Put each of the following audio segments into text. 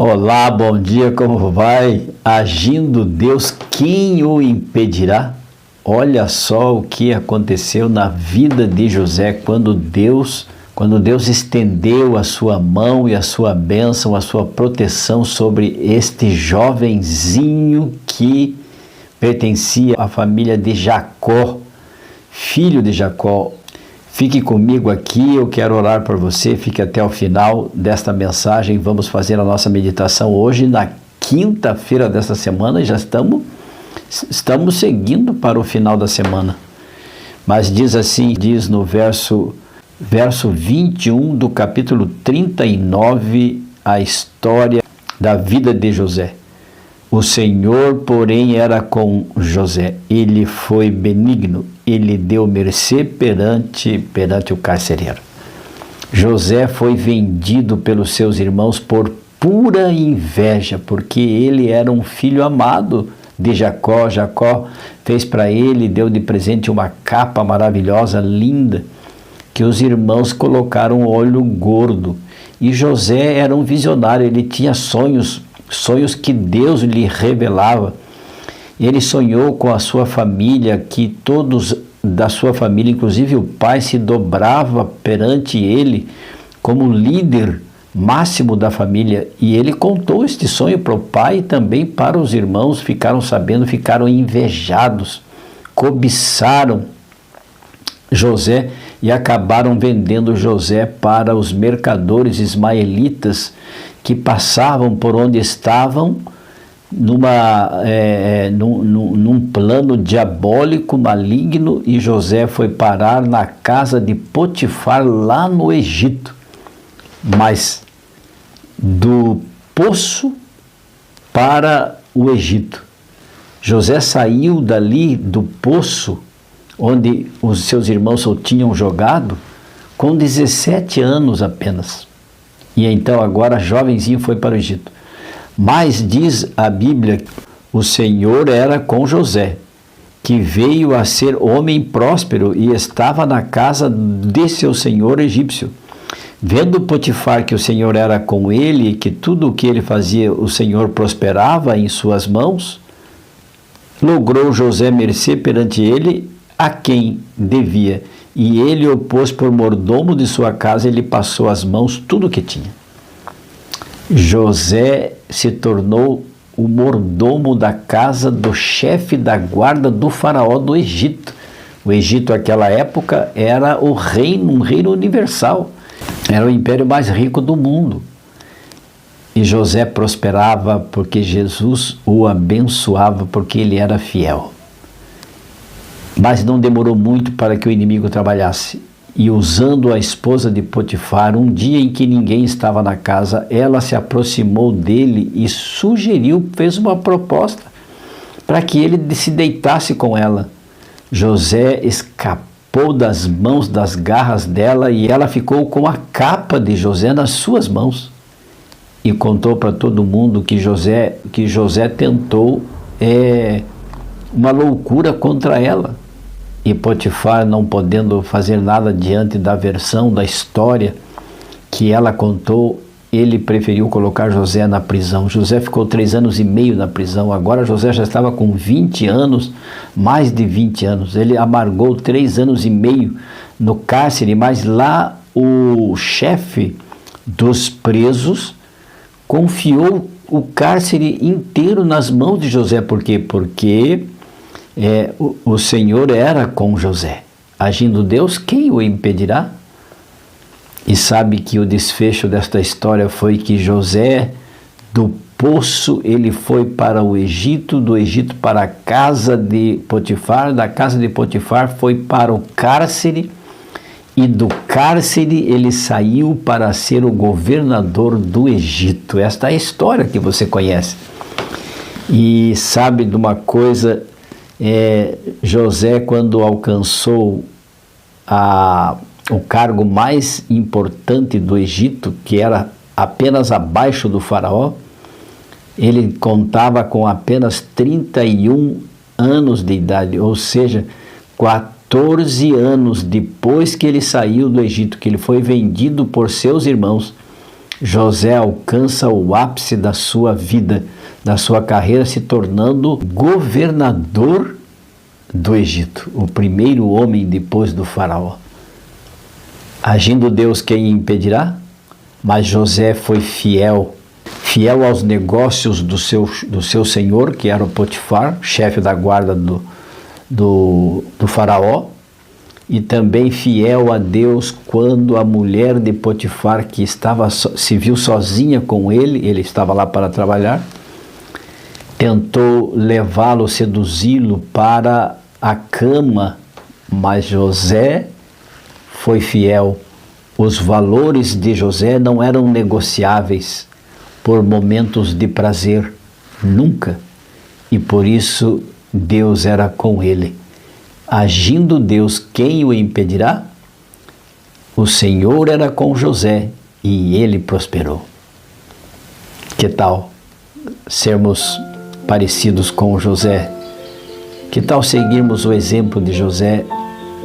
Olá, bom dia, como vai? Agindo Deus, quem o impedirá? Olha só o que aconteceu na vida de José quando Deus estendeu a sua mão e a sua bênção, a sua proteção sobre este jovenzinho que pertencia à família de Jacó, filho de Jacó. Fique comigo aqui, eu quero orar por você, fique até o final desta mensagem. Vamos fazer a nossa meditação hoje, na quinta-feira desta semana, e já estamos seguindo para o final da semana. Mas diz assim, diz no verso 21 do capítulo 39, a história da vida de José. O Senhor, porém, era com José. Ele foi benigno, ele deu mercê perante o carcereiro. José foi vendido pelos seus irmãos por pura inveja, porque ele era um filho amado de Jacó. Jacó fez para ele, deu de presente uma capa maravilhosa, linda, que os irmãos colocaram olho gordo. E José era um visionário, ele tinha sonhos que Deus lhe revelava. Ele sonhou com a sua família, que todos da sua família, inclusive o pai, se dobrava perante ele como líder máximo da família. E ele contou este sonho para o pai e também para os irmãos. Ficaram sabendo, ficaram invejados, cobiçaram José e acabaram vendendo José para os mercadores ismaelitas que passavam por onde estavam num plano diabólico, maligno, e José foi parar na casa de Potifar lá no Egito. Mas do poço para o Egito. José saiu dali do poço onde os seus irmãos o tinham jogado com 17 anos apenas. E então agora jovenzinho foi para o Egito. Mas diz a Bíblia, o Senhor era com José, que veio a ser homem próspero e estava na casa de seu senhor egípcio. Vendo Potifar que o Senhor era com ele e que tudo o que ele fazia o Senhor prosperava em suas mãos, logrou José mercê perante ele a quem devia. E ele o pôs por mordomo de sua casa e lhe passou às mãos tudo o que tinha. José se tornou o mordomo da casa do chefe da guarda do faraó do Egito. O Egito, naquela época, era um reino universal. Era o império mais rico do mundo. E José prosperava porque Jesus o abençoava, porque ele era fiel. Mas não demorou muito para que o inimigo trabalhasse. E usando a esposa de Potifar, um dia em que ninguém estava na casa, ela se aproximou dele e fez uma proposta para que ele se deitasse com ela. José escapou das mãos, das garras dela, e ela ficou com a capa de José nas suas mãos. E contou para todo mundo que José tentou uma loucura contra ela. E Potifar, não podendo fazer nada diante da versão da história que ela contou, ele preferiu colocar José na prisão. José ficou 3 anos e meio na prisão. Agora José já estava com 20 anos, mais de 20 anos. Ele amargou 3 anos e meio no cárcere, mas lá o chefe dos presos confiou o cárcere inteiro nas mãos de José. Por quê? Porque o Senhor era com José. Agindo Deus, quem o impedirá? E sabe que o desfecho desta história foi que José, do poço, ele foi para o Egito, do Egito para a casa de Potifar, da casa de Potifar foi para o cárcere, e do cárcere ele saiu para ser o governador do Egito. Esta é a história que você conhece. E sabe de uma coisa, José, quando alcançou o cargo mais importante do Egito, que era apenas abaixo do faraó, ele contava com apenas 31 anos de idade, ou seja, 14 anos depois que ele saiu do Egito, que ele foi vendido por seus irmãos. José alcança o ápice da sua vida, da sua carreira, se tornando governador do Egito, o primeiro homem depois do faraó. Agindo Deus, quem impedirá? Mas José foi fiel aos negócios do seu senhor, que era o Potifar, chefe da guarda do faraó, e também fiel a Deus quando a mulher de Potifar, que se viu sozinha com ele estava lá para trabalhar, tentou levá-lo, seduzi-lo para a cama, mas José foi fiel. Os valores de José não eram negociáveis por momentos de prazer, nunca. E por isso Deus era com ele. Agindo Deus, quem o impedirá? O Senhor era com José e ele prosperou. Que tal sermos parecidos com José? Que tal seguirmos o exemplo de José,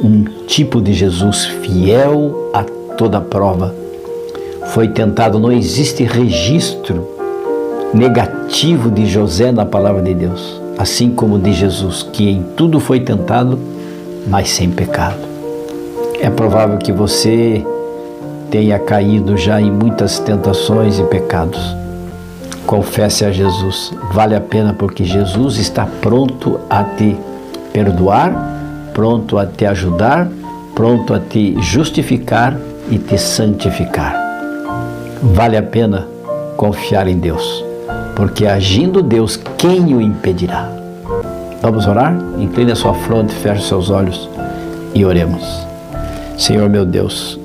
um tipo de Jesus fiel a toda prova? Foi tentado, não existe registro negativo de José na palavra de Deus, assim como de Jesus, que em tudo foi tentado, mas sem pecado. É provável que você tenha caído já em muitas tentações e pecados. Confesse a Jesus, vale a pena, porque Jesus está pronto a te perdoar, pronto a te ajudar, pronto a te justificar e te santificar. Vale a pena confiar em Deus, porque agindo Deus, quem o impedirá? Vamos orar? Incline a sua fronte, feche seus olhos e oremos. Senhor meu Deus,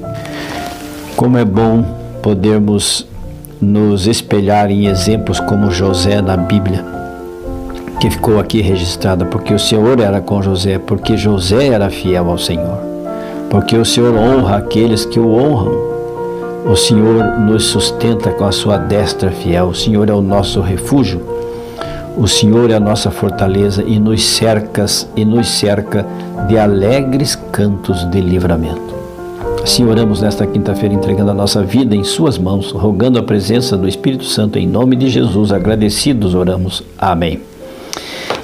como é bom podermos nos espelhar em exemplos como José na Bíblia, que ficou aqui registrada, porque o Senhor era com José, porque José era fiel ao Senhor, porque o Senhor honra aqueles que o honram. O Senhor nos sustenta com a sua destra fiel. O Senhor é o nosso refúgio. O Senhor é a nossa fortaleza e nos cerca de alegres cantos de livramento. Assim oramos nesta quinta-feira, entregando a nossa vida em suas mãos, rogando a presença do Espírito Santo em nome de Jesus. Agradecidos oramos. Amém.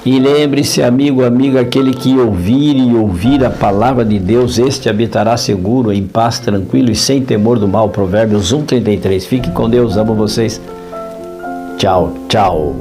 E lembre-se, amigo, amiga, aquele que ouvir a palavra de Deus, este habitará seguro, em paz, tranquilo e sem temor do mal. Provérbios 1:33. Fique com Deus, amo vocês. Tchau, tchau.